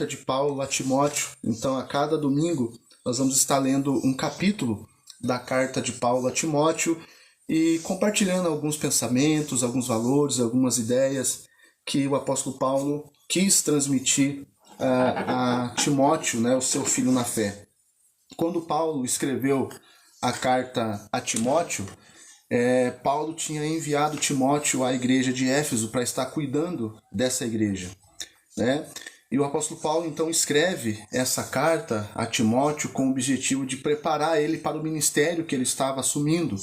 de Paulo a Timóteo. Então, a cada domingo, nós vamos estar lendo um capítulo da carta de Paulo a Timóteo e compartilhando alguns pensamentos, alguns valores, algumas ideias que o apóstolo Paulo quis transmitir a Timóteo, né, o seu filho na fé. Quando Paulo escreveu a carta a Timóteo, Paulo tinha enviado Timóteo à igreja de Éfeso para estar cuidando dessa igreja, né? E o apóstolo Paulo então escreve essa carta a Timóteo com o objetivo de preparar ele para o ministério que ele estava assumindo.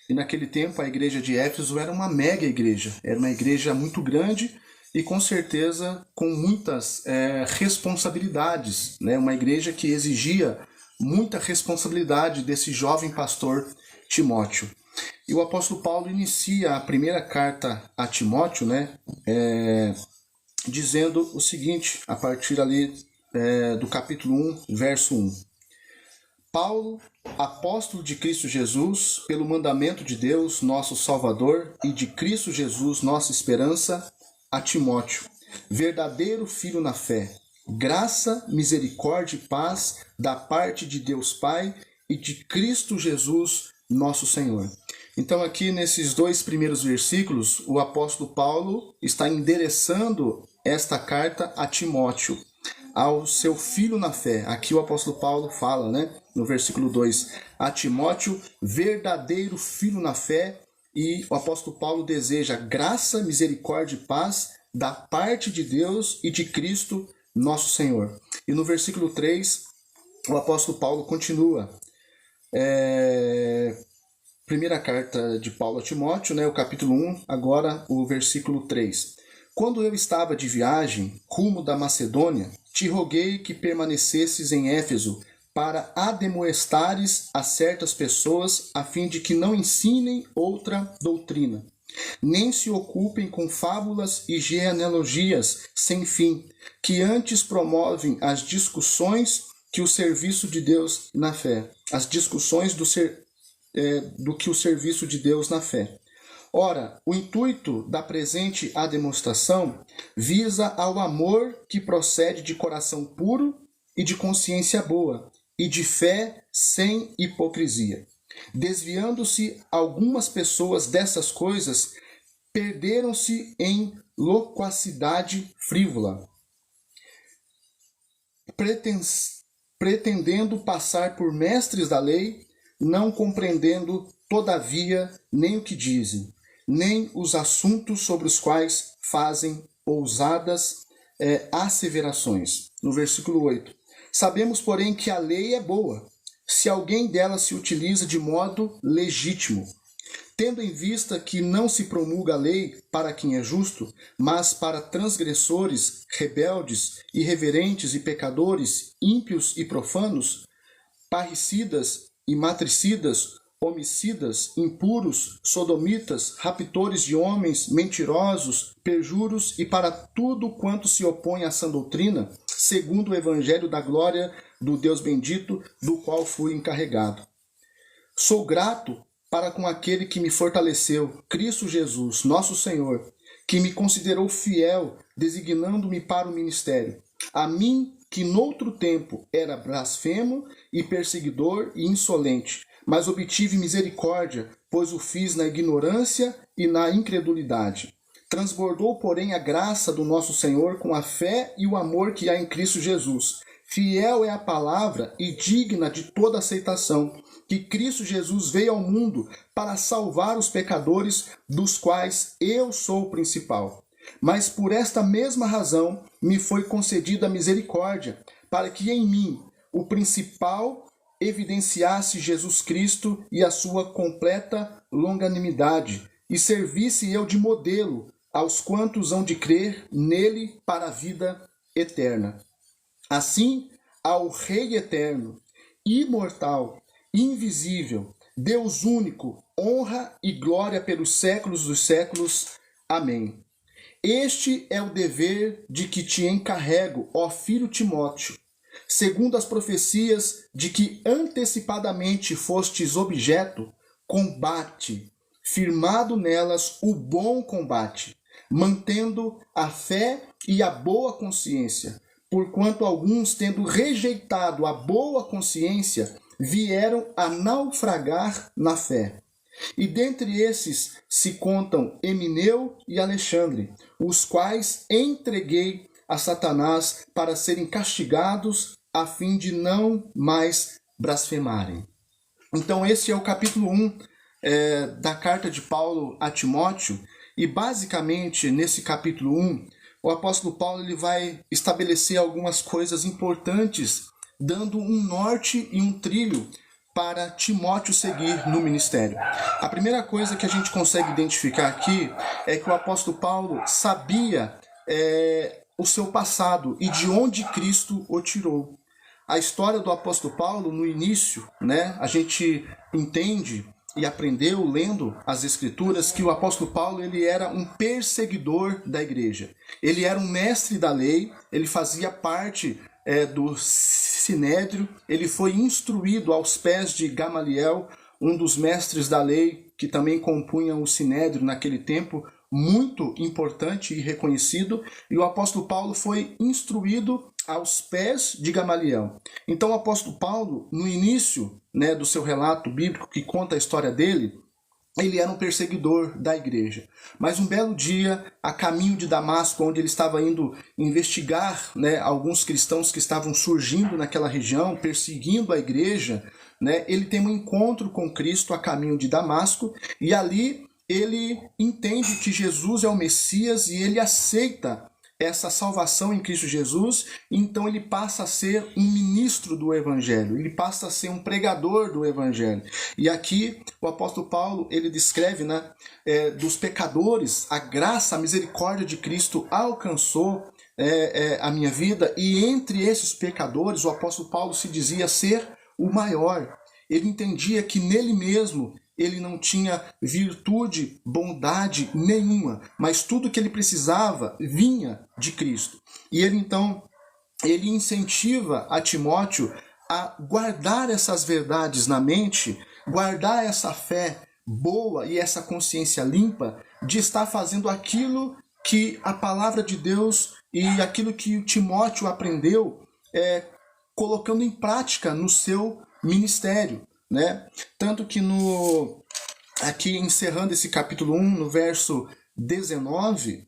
E naquele tempo a igreja de Éfeso era uma mega igreja, era uma igreja muito grande e com certeza com muitas responsabilidades, né? Uma igreja que exigia muita responsabilidade desse jovem pastor Timóteo. E o apóstolo Paulo inicia a primeira carta a Timóteo, né, dizendo o seguinte, a partir ali do capítulo 1, verso 1. Paulo, apóstolo de Cristo Jesus, pelo mandamento de Deus, nosso Salvador, e de Cristo Jesus, nossa esperança, a Timóteo, verdadeiro filho na fé, graça, misericórdia e paz da parte de Deus Pai e de Cristo Jesus, nosso Senhor. Então aqui nesses dois primeiros versículos, o apóstolo Paulo está endereçando esta carta a Timóteo, ao seu filho na fé. Aqui o apóstolo Paulo fala, né, no versículo 2, a Timóteo, verdadeiro filho na fé, e o apóstolo Paulo deseja graça, misericórdia e paz da parte de Deus e de Cristo, nosso Senhor. E no versículo 3, o apóstolo Paulo continua. Primeira carta de Paulo a Timóteo, né, o capítulo 1, agora o versículo 3. Quando eu estava de viagem, rumo da Macedônia, te roguei que permanecesses em Éfeso para ademoestares a certas pessoas, a fim de que não ensinem outra doutrina, nem se ocupem com fábulas e genealogias sem fim, que antes promovem as discussões que o serviço de Deus na fé, as discussões do que o serviço de Deus na fé. Ora, o intuito da presente demonstração visa ao amor que procede de coração puro e de consciência boa, e de fé sem hipocrisia. Desviando-se algumas pessoas dessas coisas, perderam-se em loquacidade frívola, pretendendo passar por mestres da lei, não compreendendo, todavia, nem o que dizem, nem os assuntos sobre os quais fazem ousadas asseverações. No versículo 8. Sabemos, porém, que a lei é boa, se alguém dela se utiliza de modo legítimo, tendo em vista que não se promulga a lei para quem é justo, mas para transgressores, rebeldes, irreverentes e pecadores, ímpios e profanos, parricidas e matricidas, homicidas, impuros, sodomitas, raptores de homens, mentirosos, perjuros e para tudo quanto se opõe à sã doutrina, segundo o evangelho da glória do Deus bendito, do qual fui encarregado. Sou grato para com aquele que me fortaleceu, Cristo Jesus, nosso Senhor, que me considerou fiel, designando-me para o ministério. A mim, que noutro tempo era blasfemo e perseguidor e insolente, mas obtive misericórdia, pois o fiz na ignorância e na incredulidade. Transbordou, porém, a graça do nosso Senhor com a fé e o amor que há em Cristo Jesus. Fiel é a palavra e digna de toda aceitação, que Cristo Jesus veio ao mundo para salvar os pecadores, dos quais eu sou o principal. Mas por esta mesma razão me foi concedida a misericórdia, para que em mim, o principal, evidenciasse Jesus Cristo e a sua completa longanimidade, e servisse eu de modelo aos quantos hão de crer nele para a vida eterna. Assim, ao Rei eterno, imortal, invisível, Deus único, honra e glória pelos séculos dos séculos. Amém. Este é o dever de que te encarrego, ó filho Timóteo, segundo as profecias de que antecipadamente fostes objeto, combate, firmado nelas o bom combate, mantendo a fé e a boa consciência, porquanto alguns, tendo rejeitado a boa consciência, vieram a naufragar na fé. E dentre esses se contam Emineu e Alexandre, os quais entreguei a Satanás para serem castigados, a fim de não mais blasfemarem. Então esse é o capítulo 1 da carta de Paulo a Timóteo, e basicamente nesse capítulo 1, o apóstolo Paulo ele vai estabelecer algumas coisas importantes, dando um norte e um trilho para Timóteo seguir no ministério. A primeira coisa que a gente consegue identificar aqui é que o apóstolo Paulo sabia o seu passado e de onde Cristo o tirou. A história do apóstolo Paulo, no início, né, a gente entende e aprendeu lendo as escrituras que o apóstolo Paulo ele era um perseguidor da igreja. Ele era um mestre da lei, ele fazia parte do Sinédrio, ele foi instruído aos pés de Gamaliel, um dos mestres da lei que também compunha o Sinédrio naquele tempo, muito importante e reconhecido, e o apóstolo Paulo foi instruído aos pés de Gamaliel. Então o apóstolo Paulo, no início, né, do seu relato bíblico que conta a história dele, ele era um perseguidor da igreja. Mas um belo dia, a caminho de Damasco, onde ele estava indo investigar, né, alguns cristãos que estavam surgindo naquela região, perseguindo a igreja, né, ele tem um encontro com Cristo a caminho de Damasco, e ali ele entende que Jesus é o Messias e ele aceita essa salvação em Cristo Jesus, então ele passa a ser um ministro do Evangelho, ele passa a ser um pregador do Evangelho. E aqui o apóstolo Paulo, ele descreve, né, dos pecadores, a graça, a misericórdia de Cristo alcançou a minha vida, e entre esses pecadores o apóstolo Paulo se dizia ser o maior. Ele entendia que nele mesmo ele não tinha virtude, bondade nenhuma, mas tudo que ele precisava vinha de Cristo. E ele então, ele incentiva a Timóteo a guardar essas verdades na mente, guardar essa fé boa e essa consciência limpa de estar fazendo aquilo que a palavra de Deus e aquilo que Timóteo aprendeu, colocando em prática no seu ministério. Né? Tanto que aqui encerrando esse capítulo 1, no verso 19,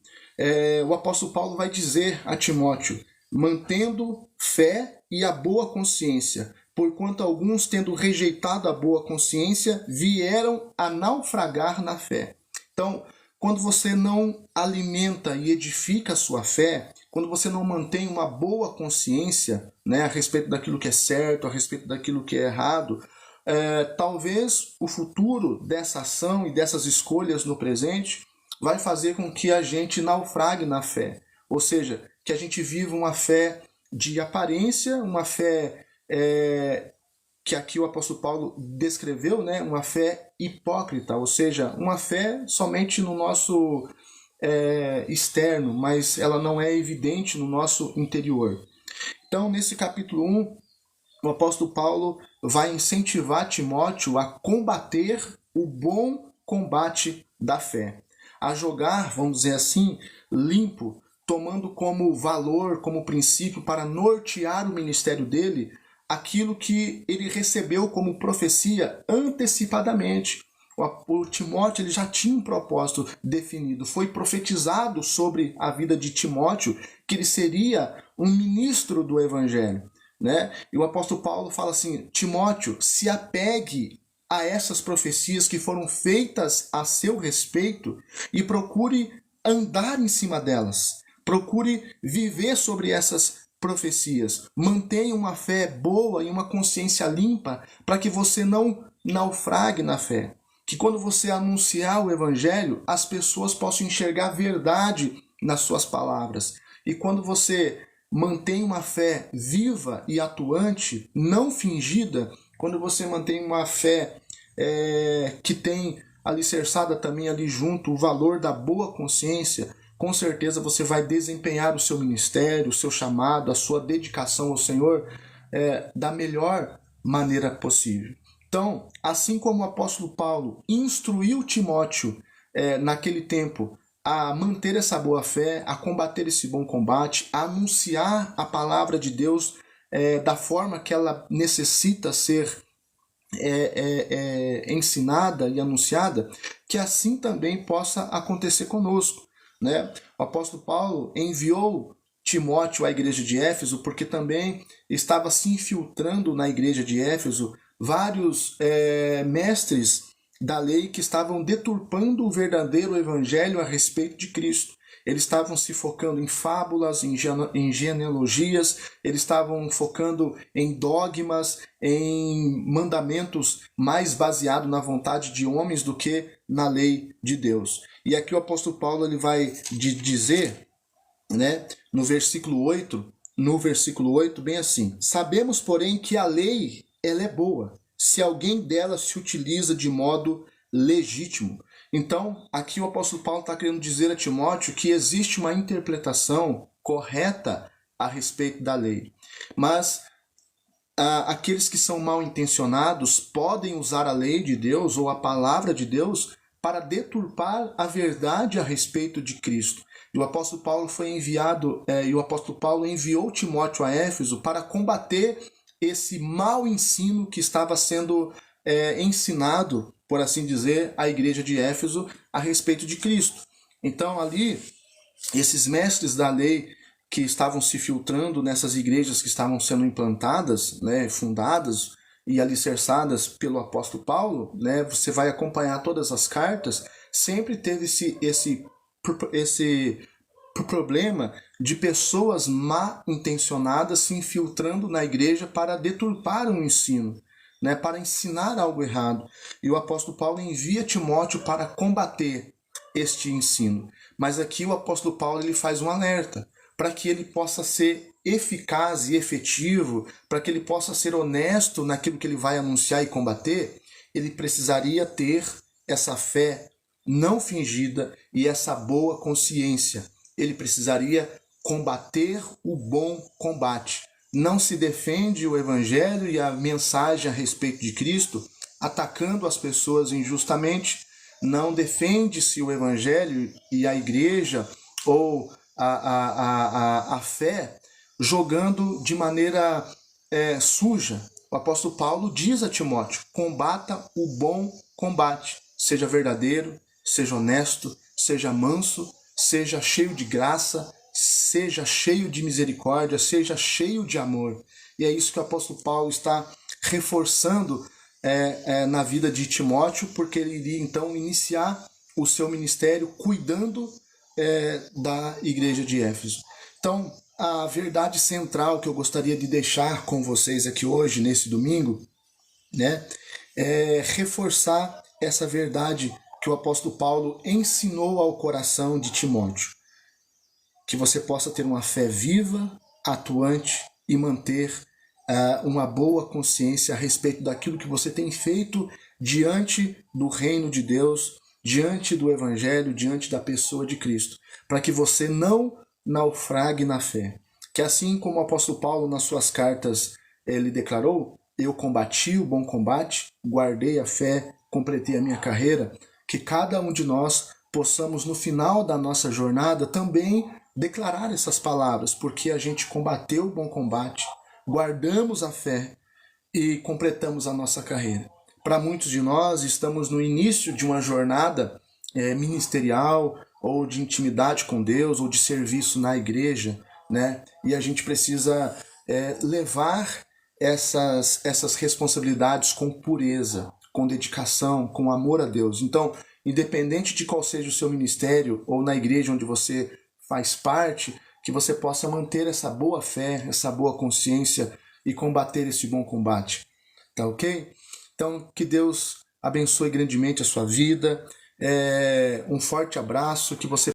o apóstolo Paulo vai dizer a Timóteo: mantendo fé e a boa consciência, porquanto alguns, tendo rejeitado a boa consciência, vieram a naufragar na fé. Então, quando você não alimenta e edifica a sua fé, quando você não mantém uma boa consciência, né, a respeito daquilo que é certo, a respeito daquilo que é errado, talvez o futuro dessa ação e dessas escolhas no presente vai fazer com que a gente naufrague na fé. Ou seja, que a gente viva uma fé de aparência, uma fé que aqui o apóstolo Paulo descreveu, né? Uma fé hipócrita, ou seja, uma fé somente no nosso externo, mas ela não é evidente no nosso interior. Então, nesse capítulo 1, o apóstolo Paulo vai incentivar Timóteo a combater o bom combate da fé, a jogar, vamos dizer assim, limpo, tomando como valor, como princípio para nortear o ministério dele, aquilo que ele recebeu como profecia antecipadamente. O Timóteo ele já tinha um propósito definido, foi profetizado sobre a vida de Timóteo que ele seria um ministro do Evangelho. Né? E o apóstolo Paulo fala assim: Timóteo, se apegue a essas profecias que foram feitas a seu respeito e procure andar em cima delas, procure viver sobre essas profecias, mantenha uma fé boa e uma consciência limpa para que você não naufrague na fé, que quando você anunciar o Evangelho, as pessoas possam enxergar verdade nas suas palavras, e quando você mantém uma fé viva e atuante, não fingida, quando você mantém uma fé que tem alicerçada também ali junto o valor da boa consciência, com certeza você vai desempenhar o seu ministério, o seu chamado, a sua dedicação ao Senhor da melhor maneira possível. Então, assim como o apóstolo Paulo instruiu Timóteo naquele tempo a manter essa boa fé, a combater esse bom combate, a anunciar a palavra de Deus da forma que ela necessita ser ensinada e anunciada, que assim também possa acontecer conosco, né? O apóstolo Paulo enviou Timóteo à igreja de Éfeso porque também estava se infiltrando na igreja de Éfeso vários mestres da lei que estavam deturpando o verdadeiro evangelho a respeito de Cristo. Eles estavam se focando em fábulas, em genealogias, eles estavam focando em dogmas, em mandamentos mais baseados na vontade de homens do que na lei de Deus. E aqui o apóstolo Paulo ele vai dizer, né, no versículo 8, bem assim: sabemos, porém, que a lei ela é boa, se alguém dela se utiliza de modo legítimo. Então, aqui o apóstolo Paulo está querendo dizer a Timóteo que existe uma interpretação correta a respeito da lei. Mas aqueles que são mal intencionados podem usar a lei de Deus ou a palavra de Deus para deturpar a verdade a respeito de Cristo. E o apóstolo Paulo foi enviado, o apóstolo Paulo enviou Timóteo a Éfeso para combater esse mau ensino que estava sendo ensinado, por assim dizer, à igreja de Éfeso a respeito de Cristo. Então ali, esses mestres da lei que estavam se filtrando nessas igrejas que estavam sendo implantadas, né, fundadas e alicerçadas pelo apóstolo Paulo, né, você vai acompanhar todas as cartas, sempre teve esse problema de pessoas mal intencionadas se infiltrando na igreja para deturpar o ensino, né, para ensinar algo errado. E o apóstolo Paulo envia Timóteo para combater este ensino. Mas aqui o apóstolo Paulo ele faz um alerta para que ele possa ser eficaz e efetivo, para que ele possa ser honesto naquilo que ele vai anunciar e combater. Ele precisaria ter essa fé não fingida e essa boa consciência. Ele precisaria combater o bom combate. Não se defende o evangelho e a mensagem a respeito de Cristo atacando as pessoas injustamente. Não defende-se o evangelho e a igreja ou a fé jogando de maneira suja. O apóstolo Paulo diz a Timóteo: combata o bom combate. Seja verdadeiro, seja honesto, seja manso, seja cheio de graça, seja cheio de misericórdia, seja cheio de amor. E é isso que o apóstolo Paulo está reforçando na vida de Timóteo, porque ele iria então iniciar o seu ministério cuidando da igreja de Éfeso. Então, a verdade central que eu gostaria de deixar com vocês aqui hoje, nesse domingo, né, é reforçar essa verdade que o apóstolo Paulo ensinou ao coração de Timóteo. Que você possa ter uma fé viva, atuante e manter uma boa consciência a respeito daquilo que você tem feito diante do reino de Deus, diante do evangelho, diante da pessoa de Cristo, para que você não naufrague na fé. Que assim como o apóstolo Paulo nas suas cartas ele declarou: eu combati o bom combate, guardei a fé, completei a minha carreira, que cada um de nós possamos no final da nossa jornada também declarar essas palavras, porque a gente combateu o bom combate, guardamos a fé e completamos a nossa carreira. Para muitos de nós, estamos no início de uma jornada ministerial, ou de intimidade com Deus, ou de serviço na igreja, né? E a gente precisa levar essas responsabilidades com pureza, com dedicação, com amor a Deus. Então, independente de qual seja o seu ministério, ou na igreja onde você faz parte, que você possa manter essa boa fé, essa boa consciência e combater esse bom combate. Tá ok? Então, que Deus abençoe grandemente a sua vida. Um forte abraço, que você